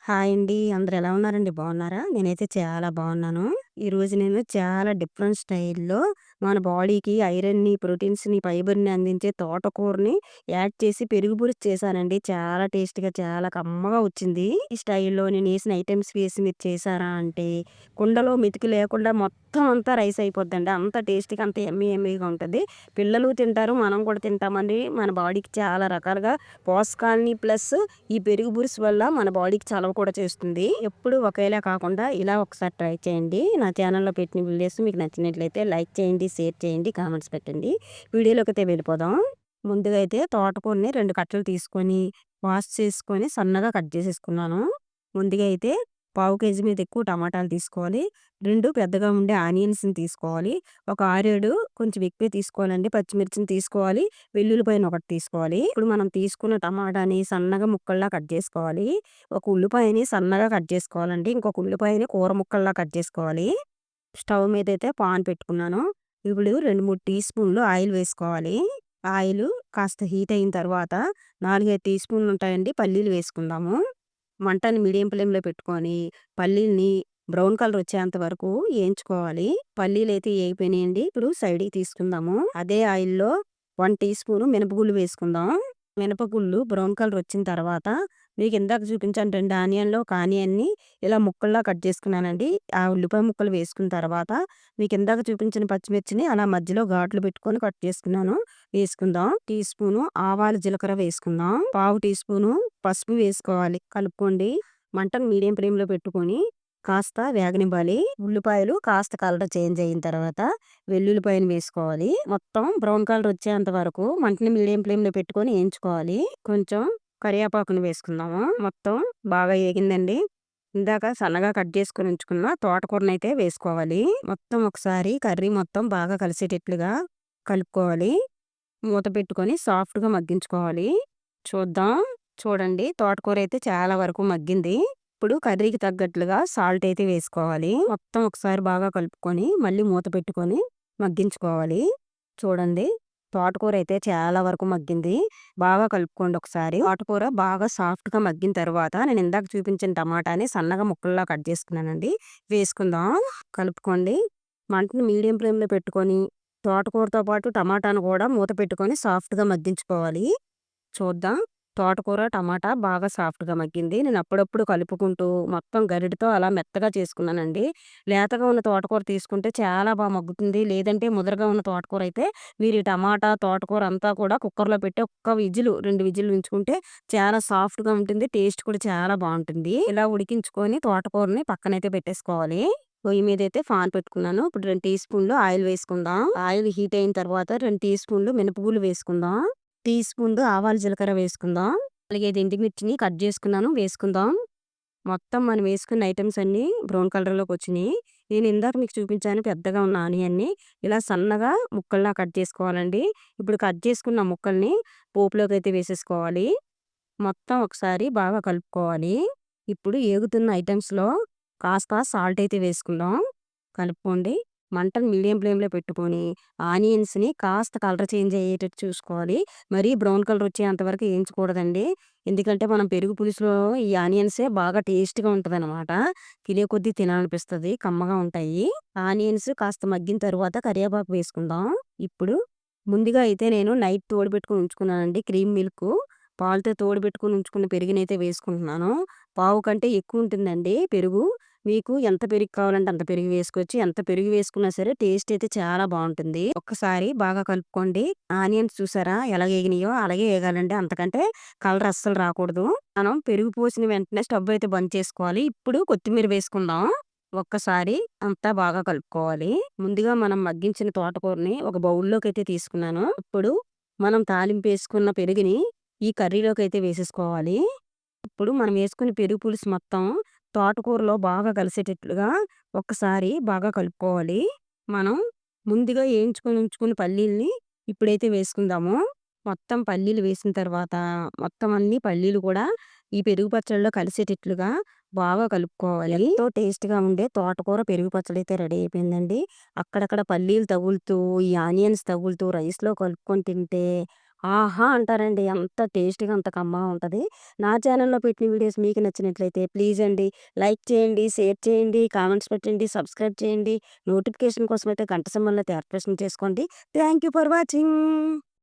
Hi అండి. అందరూ ఎలా ఉన్నారండి? బాగున్నారా? నేనైతే చాలా బాగున్నాను. ఈరోజు నేను చాలా డిఫరెంట్ స్టైల్‌లో మన బాడీకి ఐరన్‌ని, ప్రోటీన్స్‌ని, ఫైబర్‌ని అందించే తోటకూరని యాడ్ చేసి పెరుగు పులుసు చేశానండి. చాలా టేస్ట్‌గా, చాలా కమ్మగా వచ్చింది. ఈ స్టైల్‌లో నేనేసిన ఐటెమ్స్ వేసి మీరు చేశారా అంటే, కుండలో మెతుకు లేకుండా మొత్తం అంతా రైస్ అయిపోద్దండి. అంత టేస్ట్‌గా, అంత యమ్మీ యమ్మీగా ఉంటది. పిల్లలు తింటారు. మనం కూడా తింటామండి. మన బాడీకి చాలా రకాలుగా పోషకాల్ని ప్లస్ ఈ పెరుగు పులుసు వల్ల మన బాడీకి చలవ కూడా చేస్తుంది. ఎప్పుడు ఒకేలా కాకుండా ఇలా ఒకసారి ట్రై చేయండి. నా ఛానల్‌లో పెట్టిన వీడియోస్ మీకు నచ్చినట్లయితే లైక్ చేయండి, షేర్ చేయండి, కామెంట్స్ పెట్టండి. వీడియోలోకైతే వెళ్ళిపోదాం. ముందుగా అయితే తోటకూరని 2 కట్టలు తీసుకొని, వాష్ చేసుకొని సన్నగా కట్ చేసేసుకున్నాను. ముందుగా అయితే పావు కేజీ మీద ఎక్కువ టమాటాలు తీసుకోవాలి. 2 పెద్దగా ఉండే ఆనియన్స్‌ని తీసుకోవాలి. ఒక 6, 7 కొంచెం ఎక్కువే తీసుకోవాలండి. పచ్చిమిర్చిని తీసుకోవాలి. వెల్లుల్లిపాయను ఒకటి తీసుకోవాలి. ఇప్పుడు మనం తీసుకున్న టమాటాని సన్నగా ముక్కల్లా కట్ చేసుకోవాలి. ఒక ఉల్లిపాయని సన్నగా కట్ చేసుకోవాలండి. ఇంకొక ఉల్లిపాయని కూర ముక్కల్లా కట్ చేసుకోవాలి. స్టవ్ మీదైతే పాన్ పెట్టుకున్నాను. ఇప్పుడు 2, 3 టీ స్పూన్లు ఆయిల్ వేసుకోవాలి. ఆయిలు కాస్త హీట్ అయిన తర్వాత 4, 5 టీ స్పూన్లు ఉంటాయండి పల్లీలు వేసుకుందాము. మంటని మీడియం ఫ్లేమ్‌లో పెట్టుకొని పల్లీలని బ్రౌన్ కలర్ వచ్చేంత వరకు ఏయించుకోవాలి. పల్లీలైతే ఏగిపోయినాయండి. ఇప్పుడు సైడ్‌కి తీసుకుందాము. అదే ఆయిల్‌లో 1 టీ స్పూను మినపగుళ్ళు వేసుకుందాం. మినపగుళ్ళు బ్రౌన్ కలర్ వచ్చిన తర్వాత మీకు ఇందాక చూపించాను 2 ఆనియన్‌లో ఒక ఆనియన్‌ని ఇలా ముక్కల్లా కట్ చేసుకున్నానండి. ఆ ఉల్లిపాయ ముక్కలు వేసుకున్న తర్వాత మీకు ఇందాక చూపించిన పచ్చిమిర్చిని అలా మధ్యలో ఘాట్లు పెట్టుకొని కట్ చేసుకున్నాను. వేసుకుందాం. టీ స్పూను ఆవాలు, జీలకర్ర వేసుకుందాం. పావు టీ స్పూను పసుపు వేసుకోవాలి. కలుపుకోండి. మంటను మీడియం ఫ్లేమ్‌లో పెట్టుకొని కాస్త వేగనివ్వాలి. ఉల్లిపాయలు కాస్త కలర్ చేంజ్ అయిన తర్వాత వెల్లుల్లిపాయలు వేసుకోవాలి. మొత్తం బ్రౌన్ కలర్ వచ్చేంత వరకు మంటని మీడియం ఫ్లేమ్‌లో పెట్టుకొని ఏయించుకోవాలి. కొంచెం కరివేపాకుని వేసుకుందాము. మొత్తం బాగా ఏగిందండి. ఇందాక సన్నగా కట్ చేసుకొని ఉంచుకున్న తోటకూరనైతే వేసుకోవాలి. మొత్తం ఒకసారి కర్రీ మొత్తం బాగా కలిసేటట్లుగా కలుపుకోవాలి. మూత పెట్టుకొని సాఫ్ట్‌గా మగ్గించుకోవాలి. చూద్దాం. చూడండి తోటకూర అయితే చాలా వరకు మగ్గింది. ఇప్పుడు కర్రీకి తగ్గట్లుగా సాల్ట్ అయితే వేసుకోవాలి. మొత్తం ఒకసారి బాగా కలుపుకొని మళ్ళీ మూత పెట్టుకొని మగ్గించుకోవాలి. చూడండి తోటకూర అయితే చాలా వరకు మగ్గింది. బాగా కలుపుకోండి ఒకసారి. తోటకూర బాగా సాఫ్ట్‌గా మగ్గిన తర్వాత నేను ఇందాక చూపించిన టమాటాని సన్నగా ముక్కల్లా కట్ చేసుకున్నానండి. వేసుకుందాం. కలుపుకోండి. మంటని మీడియం ఫ్లేమ్‌లో పెట్టుకొని తోటకూరతో పాటు టమాటాను కూడా మూత పెట్టుకొని సాఫ్ట్‌గా మగ్గించుకోవాలి. చూద్దాం. తోటకూర, టమాటా బాగా సాఫ్ట్‌గా మగ్గింది. నేను అప్పుడప్పుడు కలుపుకుంటూ మొత్తం గరిటెతో అలా మెత్తగా చేసుకున్నానండి. లేతగా ఉన్న తోటకూర తీసుకుంటే చాలా మగ్గుతుంది. లేదంటే ముదరగా ఉన్న తోటకూర అయితే మీరు ఈ టమాటా, తోటకూర అంతా కూడా కుక్కర్‌లో పెట్టి ఒక్క విజిల్, 2 విజిల్లు ఉంచుకుంటే చాలా సాఫ్ట్‌గా ఉంటుంది. టేస్ట్ కూడా చాలా బావుంటుంది. ఇలా ఉడికించుకొని తోటకూరని పక్కనైతే పెట్టేసుకోవాలి. పొయ్యి మీదైతే పాన్ పెట్టుకున్నాను. ఇప్పుడు 2 టీ స్పూన్లు ఆయిల్ వేసుకుందాం. ఆయిల్ హీట్ అయిన తర్వాత 2 టీ స్పూన్లు మినపగుళ్ళు వేసుకుందాం. టీ స్పూన్లు ఆవాలు, జీలకర్ర వేసుకుందాం. 4, 5 ఎండుమిర్చిని కట్ చేసుకున్నాను వేసుకుందాం. మొత్తం మనం వేసుకున్న ఐటెమ్స్ అన్నీ బ్రౌన్ కలర్‌లోకి వచ్చినియి. నేను ఇందాక మీకు చూపించాను పెద్దగా ఉన్న ఆనియన్‌ని ఇలా సన్నగా ముక్కల్లా కట్ చేసుకోవాలండి. ఇప్పుడు కట్ చేసుకున్న ముక్కల్ని పోపులోకైతే వేసేసుకోవాలి. మొత్తం ఒకసారి బాగా కలుపుకోవాలి. ఇప్పుడు ఏగుతున్న ఐటెమ్స్‌లో కాస్త సాల్ట్ అయితే వేసుకుందాం. కలుపుకోండి. మంటను మీడియం ఫ్లేమ్‌లో పెట్టుకొని ఆనియన్స్‌ని కాస్త కలర్ చేంజ్ అయ్యేటట్టు చూసుకోవాలి. మరీ బ్రౌన్ కలర్ వచ్చేంత వరకు ఏయించకూడదండి. ఎందుకంటే మనం పెరుగు పులుసులో ఈ ఆనియన్సే బాగా టేస్ట్‌గా ఉంటదనమాట. తినే కొద్దీ తినాలనిపిస్తది. కమ్మగా ఉంటాయి. ఆనియన్స్ కాస్త మగ్గిన తరువాత కరివేపాకు వేసుకుందాం. ఇప్పుడు ముందుగా అయితే నేను నైట్ తోడుపెట్టుకొని ఉంచుకున్నానండి క్రీమ్ మిల్కు. పాలతో తోడుపెట్టుకొని ఉంచుకున్న పెరుగునైతే వేసుకుంటున్నాను. పావు కంటే ఎక్కువ ఉంటుందండి పెరుగు. మీకు ఎంత పెరుగు కావాలంటే అంత పెరుగు వేసుకోవచ్చు. ఎంత పెరుగు వేసుకున్నా సరే టేస్ట్ అయితే చాలా బావుంటుంది. ఒక్కసారి బాగా కలుపుకోండి. ఆనియన్స్ చూసారా ఎలా ఏగినాయో అలాగే ఏగాలండి. అంతకంటే కలర్ అస్సలు రాకూడదు. మనం పెరుగు పోసిన వెంటనే స్టవ్ అయితే బంద్ చేసుకోవాలి. ఇప్పుడు కొత్తిమీర వేసుకుందాం. ఒక్కసారి అంతా బాగా కలుపుకోవాలి. ముందుగా మనం మగ్గించిన తోటకూరని ఒక బౌల్‌లోకైతే తీసుకున్నాను. ఇప్పుడు మనం తాలింపేసుకున్న పెరుగుని ఈ కర్రీలోకైతే వేసేసుకోవాలి. ఇప్పుడు మనం వేసుకున్న పెరుగు పులుసు మొత్తం తోటకూరలో బాగా కలిసేటట్లుగా ఒక్కసారి బాగా కలుపుకోవాలి. మనం ముందుగా ఏయించుకొని ఉంచుకున్న పల్లీల్ని ఇప్పుడైతే వేసుకుందాము. మొత్తం పల్లీలు వేసిన తర్వాత మొత్తం అన్ని పల్లీలు కూడా ఈ పెరుగు పచ్చడిలో కలిసేటట్లుగా బాగా కలుపుకోవాలి. ఎంతో టేస్ట్‌గా ఉండే తోటకూర పెరుగు పచ్చడి అయితే రెడీ అయిపోయిందండి. అక్కడక్కడ పల్లీలు తగులుతూ, ఈ ఆనియన్స్ తగులుతూ రైస్‌లో కలుపుకొని తింటే ఆహా! అంటారండి. అంత టేస్టీగా, అంత కమ్మగా ఉంటది. నా ఛానెల్‌లో పెట్టిన వీడియోస్ మీకు నచ్చినట్లయితే ప్లీజ్ అండి లైక్ చేయండి, షేర్ చేయండి, కామెంట్స్ పెట్టండి, సబ్స్క్రైబ్ చేయండి. నోటిఫికేషన్ కోసమైతే గంట సింబల్‌నైతే యాక్టివేషన్ చేసుకోండి. Thank you for watching.